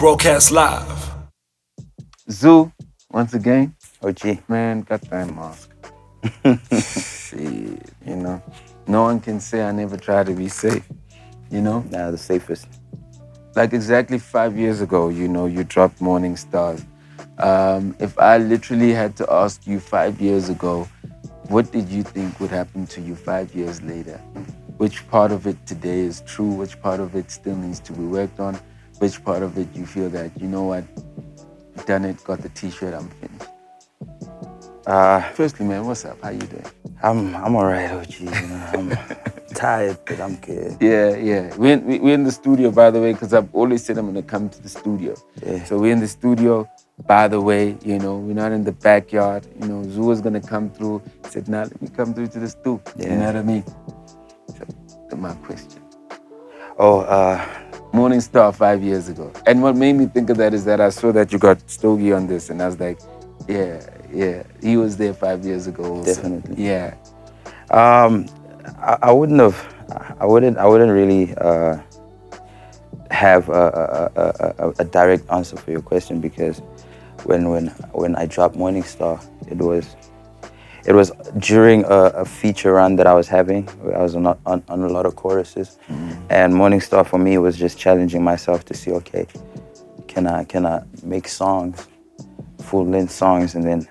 Broadcast live. Zoo, once again, OG. man, got that mask. Shit, no one can say I never tried to be safe, Nah, the safest. Like exactly 5 years ago, you dropped Morning Stars. If I literally had to ask you 5 years ago, what did you think would happen to you 5 years later? Which part of it today is true? Which part of it still needs to be worked on? Which part of it you feel that, you know what, done it, got the t-shirt, I'm finished? Firstly, man, what's up? How you doing? I'm alright, OG. I'm tired, but I'm good. Yeah. We're in the studio, by the way, because I've always said I'm gonna come to the studio. Yeah. So we're in the studio, by the way, we're not in the backyard. Zoo was gonna come through. He said, nah, let me come through to the stoop. Yeah. You know what I mean? So my question. Oh, Morning Star 5 years ago. And what made me think of that is that I saw that you got Stogie on this, and I was like, yeah, he was there 5 years ago also. Definitely. Yeah. I wouldn't really have a direct answer for your question, because when I dropped Morning Star, it was during a feature run that I was having. I was on a lot of choruses, and Morning Star for me was just challenging myself to see, okay, can I make songs, full-length songs, and then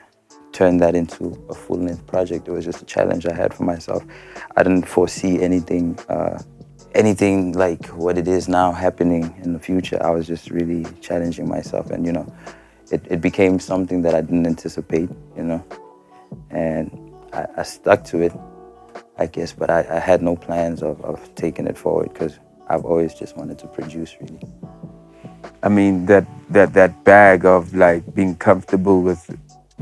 turn that into a full-length project. It was just a challenge I had for myself. I didn't foresee anything like what it is now happening in the future. I was just really challenging myself, and it became something that I didn't anticipate, and I stuck to it, I guess, but I had no plans of taking it forward, because I've always just wanted to produce, really. I mean, that bag of like being comfortable with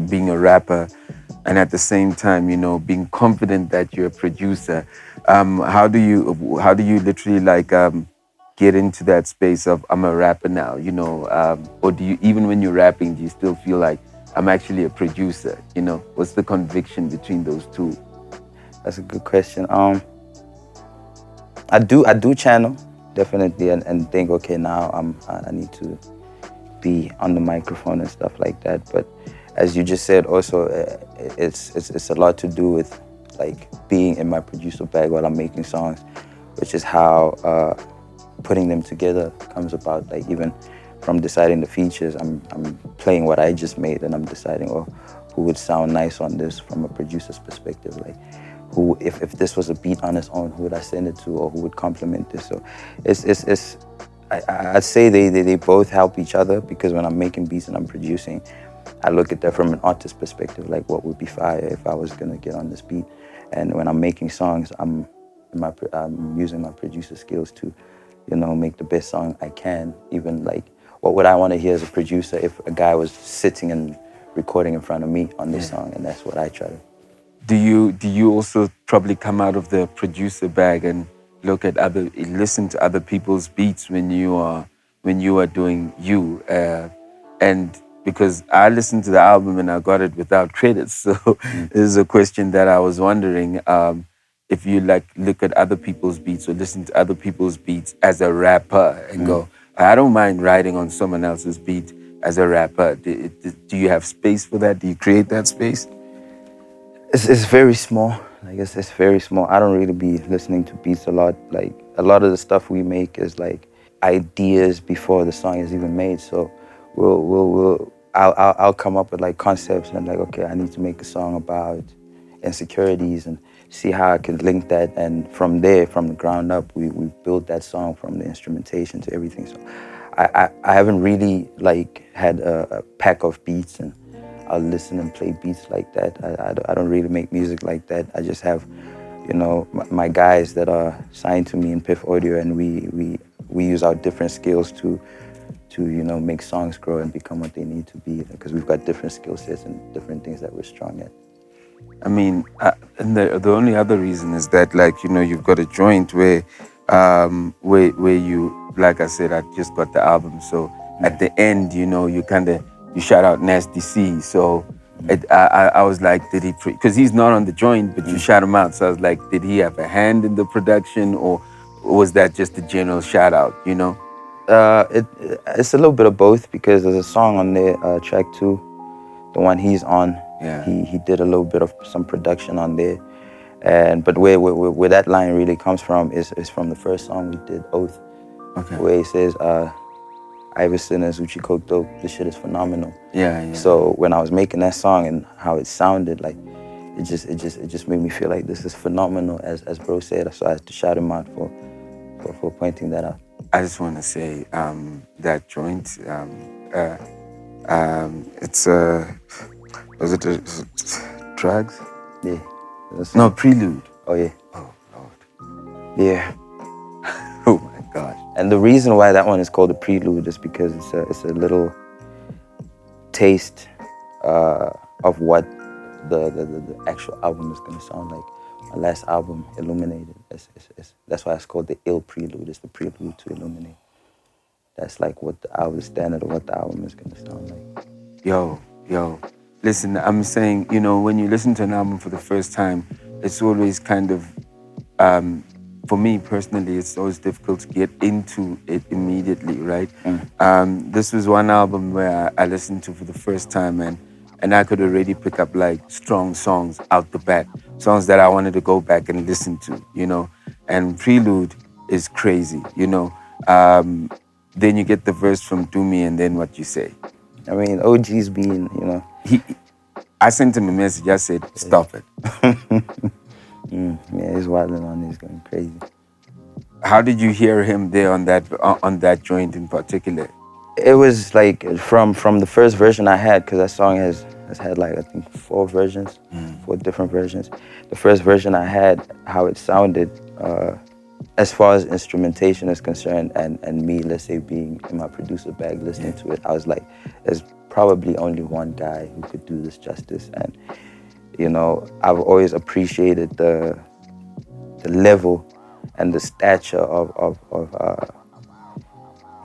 being a rapper, and at the same time, being confident that you're a producer. How do you literally like get into that space of I'm a rapper now, or do you, even when you're rapping, do you still feel like I'm actually a producer? What's the conviction between those two? That's a good question. I do channel, definitely, and think, okay, now I need to be on the microphone and stuff like that. But as you just said, also, it's a lot to do with like being in my producer bag while I'm making songs, which is how putting them together comes about. Like, even from deciding the features, I'm playing what I just made, and I'm deciding, who would sound nice on this from a producer's perspective. Like, who, if this was a beat on its own, who would I send it to, or who would complement this? So I'd say they both help each other, because when I'm making beats and I'm producing, I look at that from an artist perspective, like what would be fire if I was gonna get on this beat. And when I'm making songs, I'm using my producer skills to, make the best song I can. Even like, what would I want to hear as a producer if a guy was sitting and recording in front of me on this song? And that's what I try to. Do you also probably come out of the producer bag and listen to other people's beats when you are doing you? And because I listened to the album and I got it without credits, so this is a question that I was wondering, if you like look at other people's beats or listen to other people's beats as a rapper and go, I don't mind writing on someone else's beat as a rapper. Do you have space for that? Do you create that space? It's very small. I guess it's very small. I don't really be listening to beats a lot. Like, a lot of the stuff we make is like ideas before the song is even made. So I'll come up with like concepts, and I'm like, okay, I need to make a song about insecurities, and see how I can link that. And from there, from the ground up, we built that song, from the instrumentation to everything. So I haven't really like had a pack of beats and I'll listen and play beats like that. I don't really make music like that. I just have, my guys that are signed to me in Piff Audio, and we use our different skills to make songs grow and become what they need to be, because we've got different skill sets and different things that we're strong at. I mean, and the only other reason is that, like, you've got a joint where you, like I said, I just got the album, so at the end, you shout out Nasty C. So I was like, did he? Because he's not on the joint, but you shout him out. So I was like, did he have a hand in the production, or was that just a general shout out? It's a little bit of both because there's a song on there, track 2, the one he's on. Yeah. He did a little bit of some production on there, but where that line really comes from is from the first song we did, Oath, Okay. where he says, Iverson and Zoocci Coke Dope, this shit is phenomenal. Yeah. So when I was making that song and how it sounded, like it just made me feel like this is phenomenal, as bro said. So I had to shout him out for pointing that out. I just want to say that joint, it's was it drugs? Yeah. No, Prelude. Oh yeah. Oh Lord. Yeah. Oh my gosh. And the reason why that one is called a prelude is because it's a little taste of what the actual album is gonna sound like. My last album, Illuminated, that's why it's called the Ill Prelude. It's the prelude to Illuminate. That's like what the album standard of what the album is gonna sound like. Yo. Listen, I'm saying, when you listen to an album for the first time, it's always kind of, for me personally, it's always difficult to get into it immediately, right? This was one album where I listened to for the first time, and I could already pick up like strong songs out the bat, songs that I wanted to go back and listen to, and Prelude is crazy, then you get the verse from Do Me, and then what you say. I mean, OG's being, I sent him a message. I said, "Stop it." Yeah, he's wilding on. He's going crazy. How did you hear him there on that joint in particular? It was like from the first version I had, because that song has had like I think 4 versions, 4 different versions. The first version I had, how it sounded, as far as instrumentation is concerned, and me, let's say, being in my producer bag listening to it, I was like, there's probably only one guy who could do this justice. And I've always appreciated the level and the stature of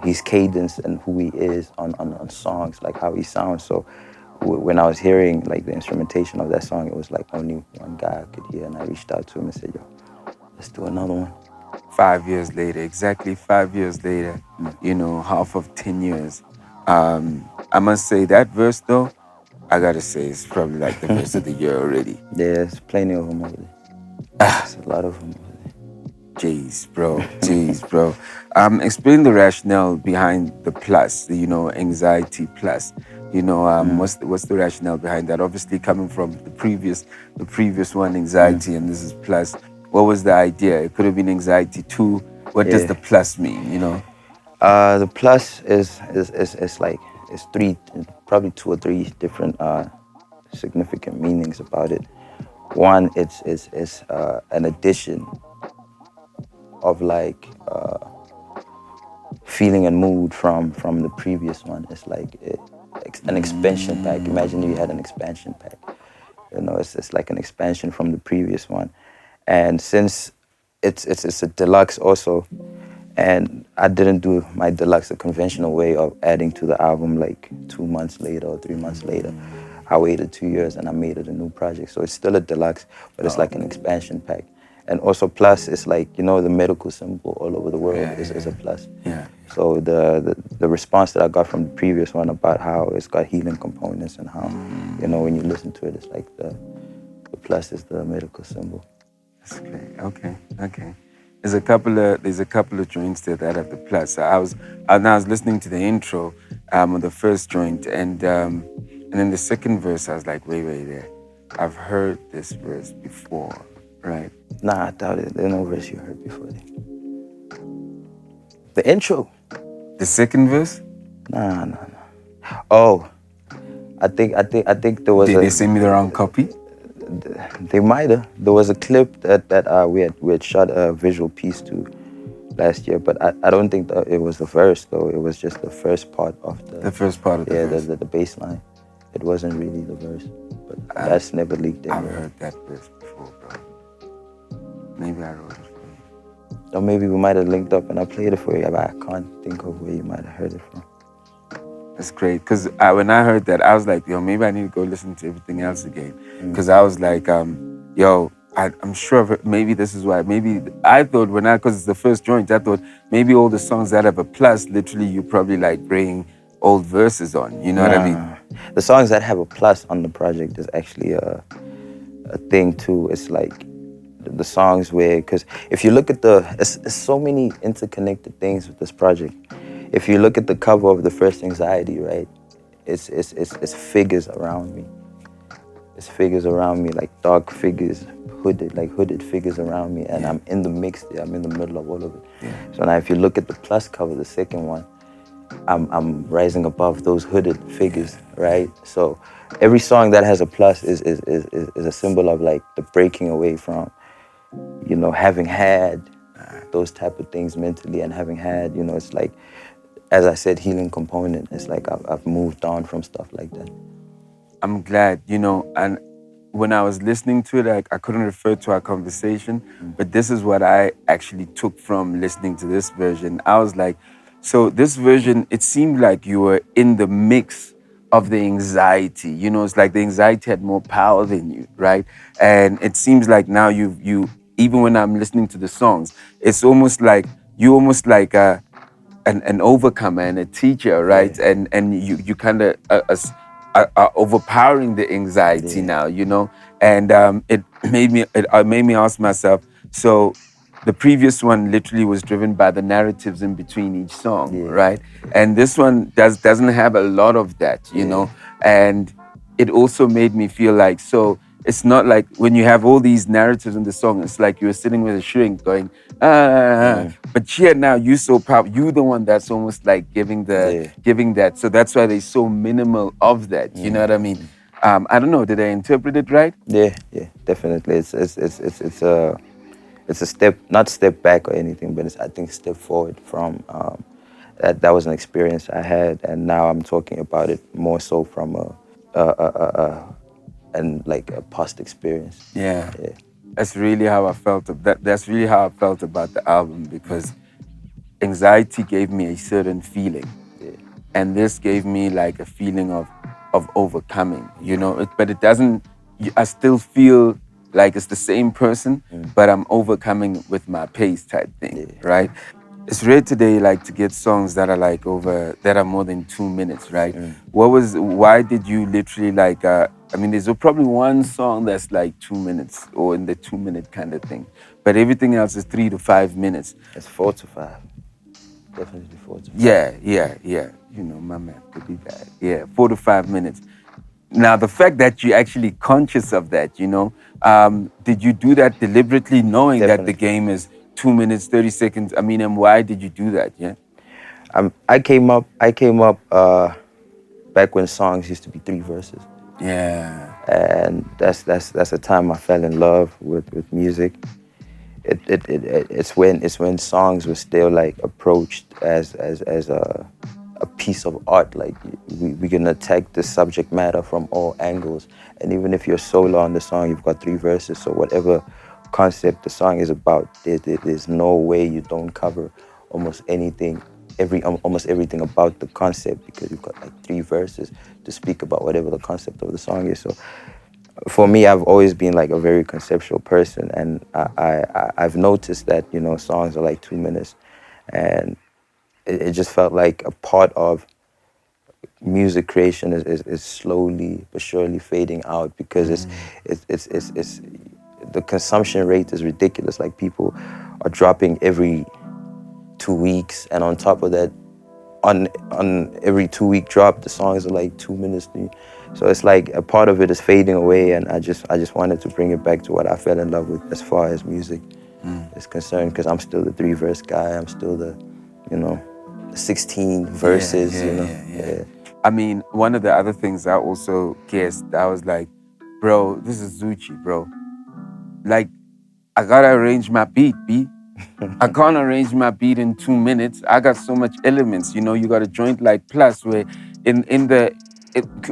his cadence and who he is on songs, like how he sounds. So when I was hearing like the instrumentation of that song, it was like only one guy I could hear, and I reached out to him and said, yo, let's do another one. 5 years later, exactly 5 years later, half of 10 years. I must say that verse though, I gotta say it's probably like the verse of the year already. There's plenty of them over there. There's a lot of them over there. Jeez, bro. Explain the rationale behind the plus, anxiety plus. What's the rationale behind that? Obviously coming from the previous one, anxiety, and this is plus. What was the idea? It could have been anxiety too. What does the plus mean, The plus is like, it's 3, probably 2 or 3 different significant meanings about it. One, it's an addition of like feeling and mood from the previous one. It's like an expansion pack. Imagine you had an expansion pack. It's like an expansion from the previous one. And since it's a deluxe also, and I didn't do my deluxe the conventional way of adding to the album like 2 months later or 3 months later. I waited 2 years and I made it a new project. So it's still a deluxe, but it's like an expansion pack. And also plus, it's like, the medical symbol all over the world is a plus. Yeah. So the response that I got from the previous one about how it's got healing components and how, when you listen to it, it's like the plus is the medical symbol. That's great. Okay. There's a couple of joints there that have the plus. I was listening to the intro on the first joint, and then the second verse, I was like, wait there. I've heard this verse before, right? Nah, I doubt it. There's no verse you heard before. The intro. The second verse? Nah. Oh, I think there was. Did they send me the wrong copy? They might have. There was a clip that we had shot a visual piece to last year, but I don't think that it was the verse though. It was just the first part of the first part of the verse. the bass line. It wasn't really the verse, but that's never leaked in. I've heard that verse before, bro. Maybe I wrote it for you. Or maybe we might have linked up and I played it for you, but I can't think of where you might have heard it from. That's great, because when I heard that, I was like, yo, maybe I need to go listen to everything else again. Because I was like, yo, I'm sure of it. Maybe this is why. Maybe I thought because it's the first joint, I thought maybe all the songs that have a plus, literally, you probably like bring old verses on. You know what I mean? Nah, the songs that have a plus on the project is actually a thing too. It's like the songs where, because if you look at it's so many interconnected things with this project. If you look at the cover of the first Anxiety, right, it's figures around me. It's figures around me, like dark figures, hooded figures around me, and I'm in the mix there. I'm in the middle of all of it. Yeah. So now, if you look at the plus cover, the second one, I'm rising above those hooded figures, right? So every song that has a plus is a symbol of like the breaking away from, having had those type of things mentally, and having had, it's like, as I said, healing component. It's like I've moved on from stuff like that. I'm glad, and when I was listening to it, I couldn't refer to our conversation, but this is what I actually took from listening to this version. I was like, so this version, it seemed like you were in the mix of the anxiety. It's like the anxiety had more power than you, right? And it seems like now you even when I'm listening to the songs, it's almost like you almost like an overcomer and a teacher, right? Yeah. And you kind of are overpowering the anxiety Yeah. now, and it made me ask myself. So, the previous one literally was driven by the narratives in between each song, Yeah. right? And this one doesn't have a lot of that, Yeah. and it also made me feel like so. It's not like when you have all these narratives in the song, it's like you're sitting with a shrink going, but here now you so proud. You the one that's almost like Yeah. giving that. So that's why they're so minimal of that. You know what I mean? I don't know. Did I interpret it right? Yeah, yeah, definitely. It's a step, not step back or anything, but it's, I think, step forward from that was an experience I had, and now I'm talking about it more so from and like a past experience. Yeah. Yeah. That's really how I felt. That's really how I felt about the album because anxiety gave me a certain feeling, Yeah. and this gave me like a feeling of overcoming. But it doesn't. I still feel like it's the same person, but I'm overcoming with my pace type thing, Yeah. right? It's rare today, like to get songs that are like that are more than 2 minutes, right? Why did you literally like? I mean, there's probably one song that's like 2 minutes or in the 2 minute kind of thing, but everything else is 3 to 5 minutes. It's 4 to 5. Definitely 4 to 5. Yeah. My math could be bad. Yeah, 4 to 5 minutes. Now, the fact that you're actually conscious of that, did you do that deliberately, knowing that the Definitely. game is 2 minutes, 30 seconds? I mean, and why did you do that? Yeah. I came up back when songs used to be 3 verses. Yeah. And that's the time I fell in love with music. It's when songs were still like approached as a piece of art. Like we can attack the subject matter from all angles, and even if you're solo on the song, you've got 3 verses. So whatever concept the song is about, there's no way you don't cover almost anything, almost everything about the concept, because you've got like 3 verses to speak about whatever the concept of the song is. So for me, I've always been like a very conceptual person, and I've noticed that songs are like 2 minutes, and it just felt like a part of music creation is slowly but surely fading out, because it's the consumption rate is ridiculous. Like people are dropping every 2 weeks, and on top of that, on every 2 week drop, the songs are like 2 minutes. So it's like a part of it is fading away, and I just wanted to bring it back to what I fell in love with as far as music is concerned, because I'm still the 3 verse guy. I'm still the 16 verses. Yeah. I mean, one of the other things I also guessed, I was like, bro, this is Zoocci, bro. Like, I gotta arrange my beat, B. I can't arrange my beat in 2 minutes. I got so much elements. You got a joint like Plus where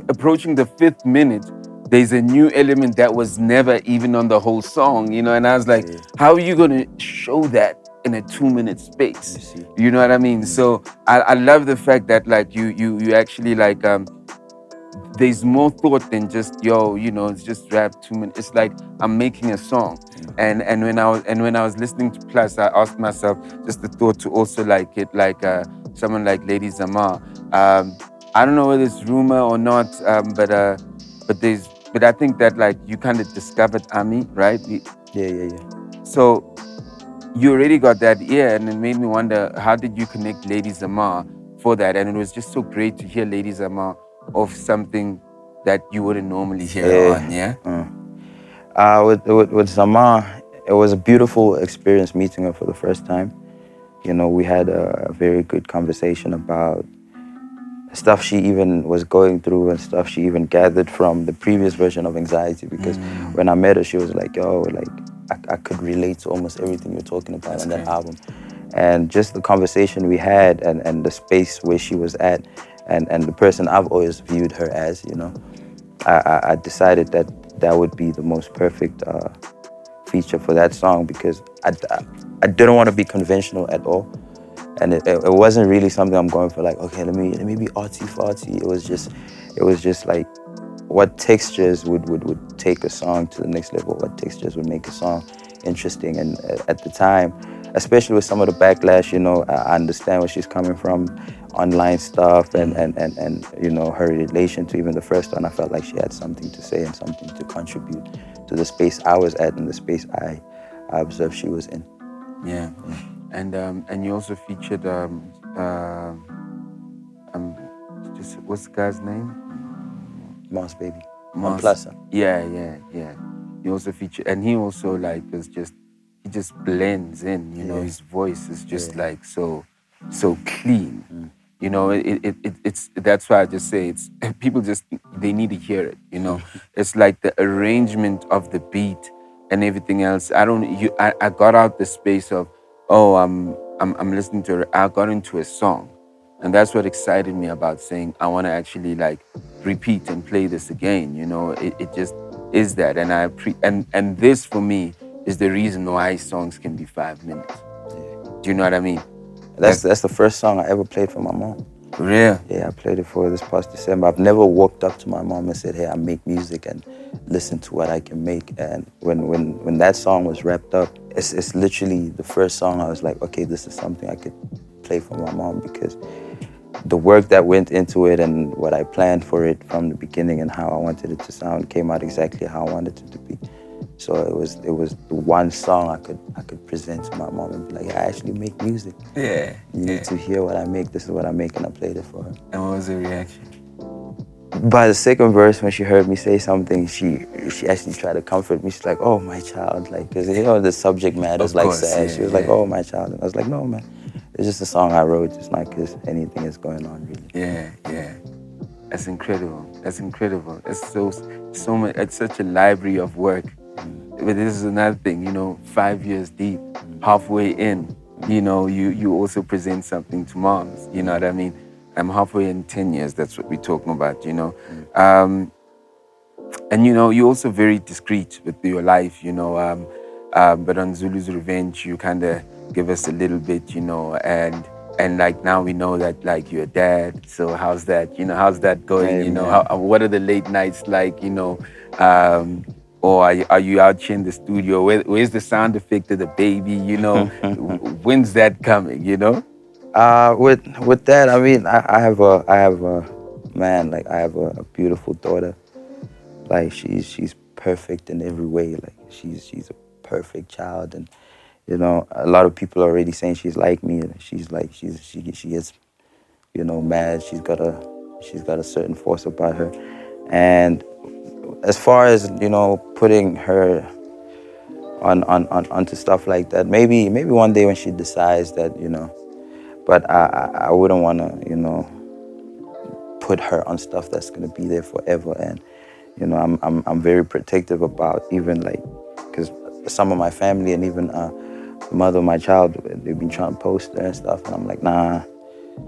approaching the 5th minute, there's a new element that was never even on the whole song, and I was like, Yeah. how are you gonna show that in a 2 minute space? You see. You know what I mean? So I love the fact that like you actually like there's more thought than just it's just rap 2 minutes. It's like I'm making a song. And when I was listening to Plus, I asked myself just the thought to also like it like someone like Lady Zamar. I don't know whether it's rumor or not, but I think that like you kind of discovered Ami, right? Yeah. So you already got that ear, and it made me wonder, how did you connect Lady Zamar for that? And it was just so great to hear Lady Zamar of something that you wouldn't normally hear her on, yeah? With Zamar, it was a beautiful experience meeting her for the first time. You know, we had a very good conversation about stuff she even was going through and stuff she even gathered from the previous version of Anxiety. Because when I met her, she was like, yo, like, I could relate to almost everything you're talking about That's on that great. album. And just the conversation we had and the space where she was at and the person I've always viewed her as, you know, I decided that that would be the most perfect feature for that song because I didn't want to be conventional at all. And it wasn't really something I'm going for like, okay, let me be artsy fartsy. It was just like what textures would take a song to the next level, what textures would make a song interesting. And at the time, especially with some of the backlash, you know, I understand where she's coming from, online stuff and you know, her relation to even the first one. I felt like she had something to say and something to contribute to the space I was at and the space I observed she was in. Yeah. And you also featured just what's the guy's name? Moss Baby. On Mars. Plus. Yeah. He also featured, and he also like he just blends in. You know, Yeah. his voice is just Yeah. like so clean. You know, it's that's why I just say it's people just they need to hear it. You know, it's like the arrangement of the beat and everything else. I got out the space of I'm listening to it. I got into a song. And that's what excited me about saying I want to actually like repeat and play this again. You know, it just is that, and and this for me is the reason why songs can be 5 minutes. Do you know what I mean? That's the first song I ever played for my mom. Real. Yeah, I played it for this past December. I've never walked up to my mom and said, hey, I make music and listen to what I can make. And when that song was wrapped up, it's literally the first song I was like, okay, this is something I could play for my mom because the work that went into it and what I planned for it from the beginning and how I wanted it to sound came out exactly how I wanted it to be. So it was the one song I could present to my mom and be like, I actually make music. Yeah. You need to hear what I make. This is what I make, and I played it for her. And what was the reaction? By the second verse, when she heard me say something, she actually tried to comfort me. She's like, "Oh, my child," like, cause you know the subject matter is Of like course, sad. yeah, She was like, yeah. "Oh, my child," and I was like, "No, man, it's just a song I wrote. It's not cause anything is going on, really." Yeah. That's incredible. That's incredible. It's so much. It's such a library of work. But this is another thing. You know, 5 years deep, halfway in, you know, you also present something to moms. You know what I mean? I'm halfway in 10 years. That's what we're talking about. You know, and you know, you're also very discreet with your life. You know, but on Zulu's Revenge, you kind of give us a little bit. You know, and like now we know that like you're a dad. So how's that? You know, how's that going? You know, Amen. what are the late nights like? You know, or are you out here in the studio? Where's the sound effect of the baby? You know, when's that coming? You know? With that, I mean, I have a man, like I have a beautiful daughter. Like she's perfect in every way. Like she's a perfect child, and you know, a lot of people are already saying she's like me. And she's like she gets, you know, mad. She's got a certain force about her, and as far as you know, putting her onto stuff like that, maybe one day when she decides that, you know, but I wouldn't want to, you know, put her on stuff that's gonna be there forever. And you know, I'm very protective about even like, because some of my family and even the mother of my child, they've been trying to post her and stuff, and I'm like, nah,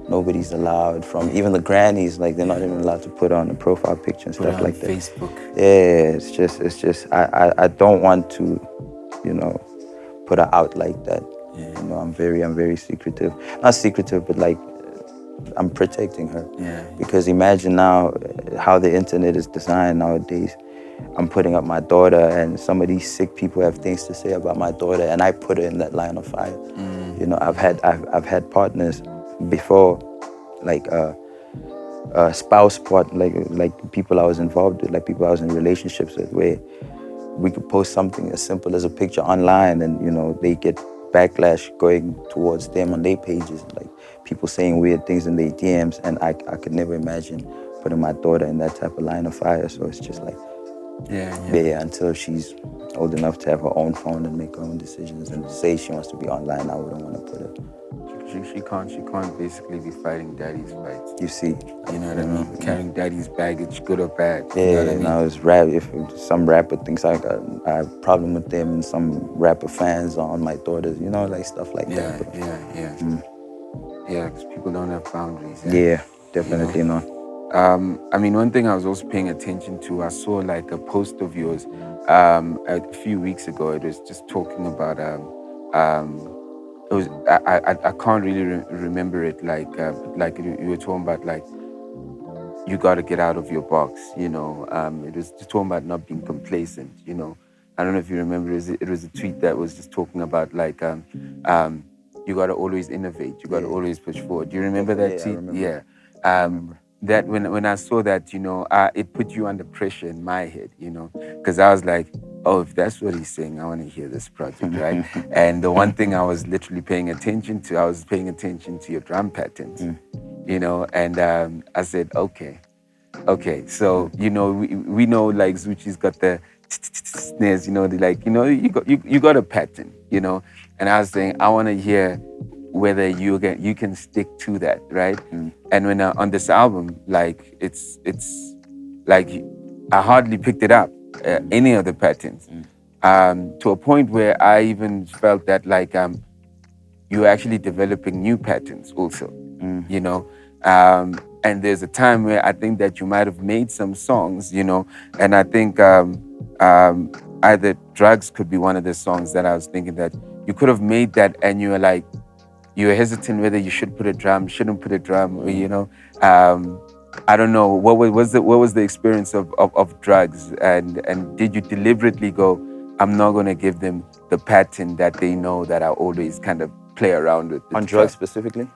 nobody's allowed. From even the grannies, like they're not even allowed to put on a profile picture and Put it stuff on like that. Facebook. Yeah, it's just I don't want to, you know, put her out like that. Yeah. You know, I'm very secretive. Not secretive, but like I'm protecting her. Yeah. Because imagine now how the internet is designed nowadays. I'm putting up my daughter, and some of these sick people have things to say about my daughter, and I put her in that line of fire. You know, I've had partners before, like spouse part, like people I was involved with, like people I was in relationships with, where we could post something as simple as a picture online, and you know they get backlash going towards them on their pages, like people saying weird things in their DMs, and I could never imagine putting my daughter in that type of line of fire. So it's just like, yeah, until she's old enough to have her own phone and make her own decisions and say she wants to be online, I wouldn't want to put her. She can't basically be fighting daddy's fights. You see, You know what I mean? Carrying daddy's baggage, good or bad. yeah, You know what I mean? now it's rap. If some rapper thinks I have a problem with them, and some rapper fans are on my daughters, you know, like stuff like Yeah, that. But, yeah, because people don't have boundaries. yeah, definitely not. I mean, one thing I was also paying attention to, I saw like a post of yours a few weeks ago. It was just talking about it was I can't really remember it, like you were talking about like you got to get out of your box, you know. It was just talking about not being complacent, you know. I don't know if you remember, it was a tweet that was just talking about like you got to always innovate, you got to always push forward. Do you remember that tweet? Yeah. That when I saw that, you know, it put you under pressure in my head, you know, because I was like, oh, if that's what he's saying, I want to hear this project, right? And the one thing I was literally paying attention to, I was paying attention to your drum patterns, you know, and I said, okay, so you know, we know like Zoocci's got the snares, you know, like, you know, you got a pattern, you know, and I was saying I want to hear whether you can stick to that, right? And when on this album, like it's like I hardly picked it up, any of the patterns, to a point where I even felt that like you're actually developing new patterns also, you know. And there's a time where I think that you might have made some songs, you know, and I think either Drugs could be one of the songs that I was thinking that you could have made that, and you were like, you were hesitant whether you should put a drum, shouldn't put a drum, or, you know. I don't know, what was the experience of Drugs, and did you deliberately go, I'm not gonna give them the pattern that they know that I always kind of play around with? On Drugs specifically?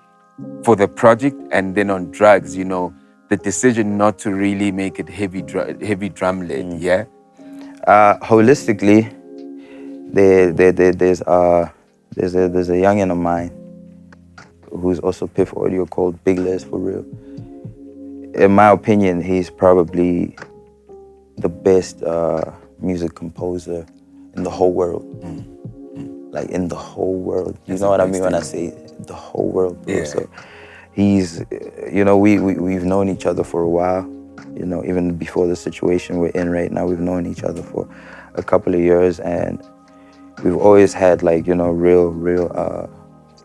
For the project, and then on Drugs, you know, the decision not to really make it heavy drum led, yeah? Holistically, there's a youngin of mine who's also Piff Audio called Big Les For Real. In my opinion, he's probably the best music composer in the whole world. Like in the whole world. You know what I mean when I say the whole world, bro? Yeah. So he's, you know, we've known each other for a while. You know, even before the situation we're in right now, we've known each other for a couple of years, and we've always had like, you know, real,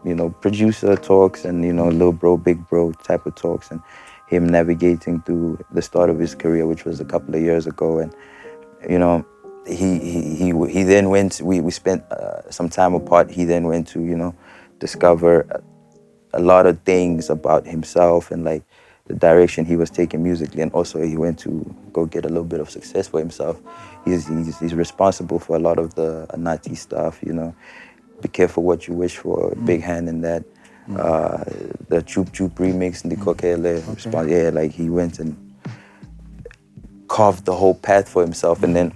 you know, producer talks and, you know, little bro, big bro type of talks, and him navigating through the start of his career, which was a couple of years ago. And, you know, he then went, we spent some time apart. He then went to, you know, discover a lot of things about himself and like the direction he was taking musically. And also he went to go get a little bit of success for himself. He's responsible for a lot of the Anati stuff, you know. Be careful what you wish for, big hand in that. The Choop Choop remix and the Kokele response. Yeah, like he went and carved the whole path for himself. And then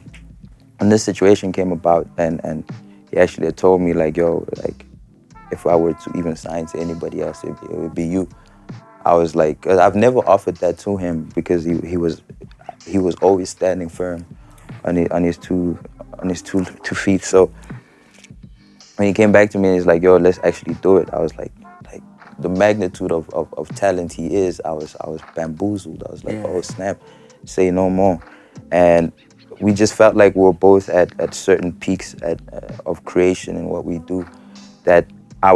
when this situation came about, and he actually had told me like, yo, like if I were to even sign to anybody else, it would be you. I was like, I've never offered that to him because he was always standing firm on his two feet. So when he came back to me and he's like, yo, let's actually do it, I was like the magnitude of talent he is, I was bamboozled. I was like, oh snap, say no more. And we just felt like we were both at certain peaks of creation in what we do, that I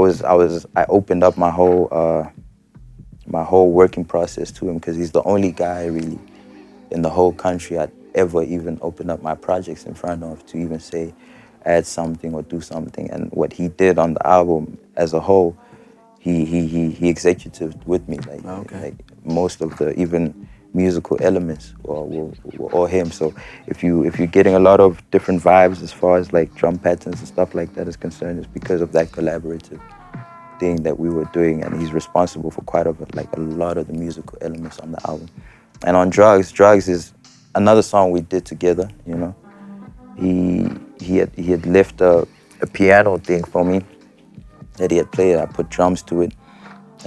opened up my whole working process to him, because he's the only guy really in the whole country I'd ever even open up my projects in front of, to even say, add something or do something. And what he did on the album as a whole, he executed with me, Okay. like most of the even musical elements were all him. So if you're getting a lot of different vibes as far as like drum patterns and stuff like that is concerned, it's because of that collaborative thing that we were doing, and he's responsible for quite a lot of the musical elements on the album. And on drugs is another song we did together. You know, he had left a piano thing for me that he had played. I put drums to it,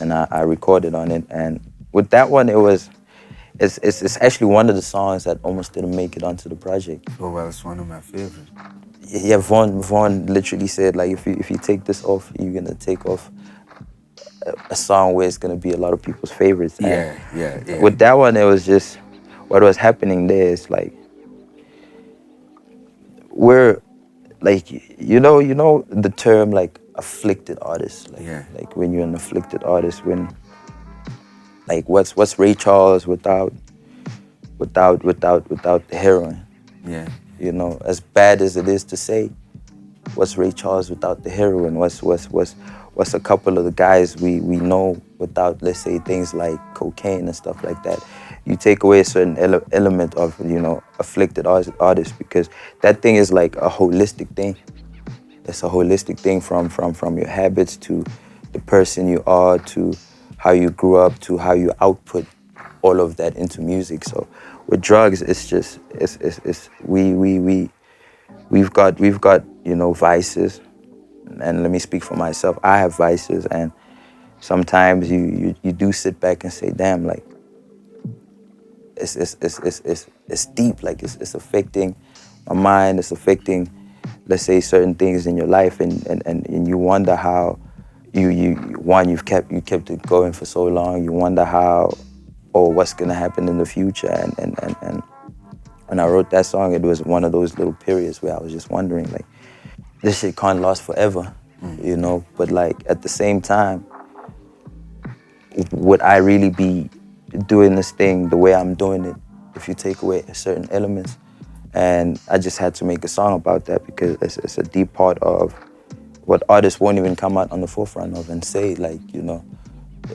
and I recorded on it. And with that one, it's actually one of the songs that almost didn't make it onto the project. Oh, well, it's one of my favorites. Yeah, Vaughn literally said like if you take this off, you're gonna take off a song where it's gonna be a lot of people's favorites. And Yeah. with that one, it was just what was happening there is like we're like you know the term like afflicted artist, like Yeah. like when you're an afflicted artist, when like what's Ray Charles without the heroin. Yeah. You know, as bad as it is to say, what's Ray Charles without the heroin? What's a couple of the guys we know without, let's say, things like cocaine and stuff like that? You take away a certain element of, you know, afflicted artist, because that thing is like a holistic thing. It's a holistic thing from your habits to the person you are to how you grew up to how you output all of that into music. So with drugs, it's just it's we've got you know vices, and let me speak for myself. I have vices, and sometimes you do sit back and say, damn, like it's deep, like it's affecting my mind, it's affecting, let's say, certain things in your life, and you wonder how you've kept it going for so long. You wonder how or what's gonna happen in the future, and when I wrote that song, it was one of those little periods where I was just wondering, like, this shit can't last forever, you know? But like at the same time, would I really be doing this thing the way I'm doing it if you take away certain elements? And I just had to make a song about that because it's a deep part of what artists won't even come out on the forefront of and say, like, you know,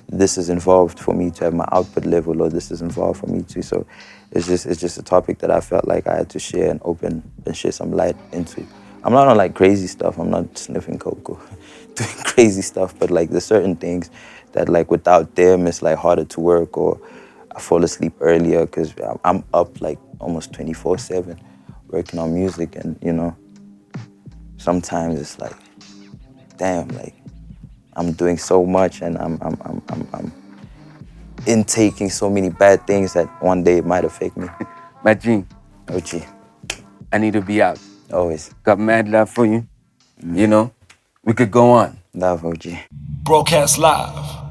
this is involved for me to have my output level, or this is involved for me to. So it's just a topic that I felt like I had to share and open and share some light into. I'm not on like crazy stuff. I'm not sniffing coke or doing crazy stuff, but like there's certain things that like without them it's like harder to work, or I fall asleep earlier because I'm up like almost 24/7 working on music, and you know sometimes it's like, damn, like I'm doing so much and I'm intaking so many bad things that one day it might affect me. My G, OG, I need to be out. always Got mad love for you. You know, we could go on. love OG. Broadcast live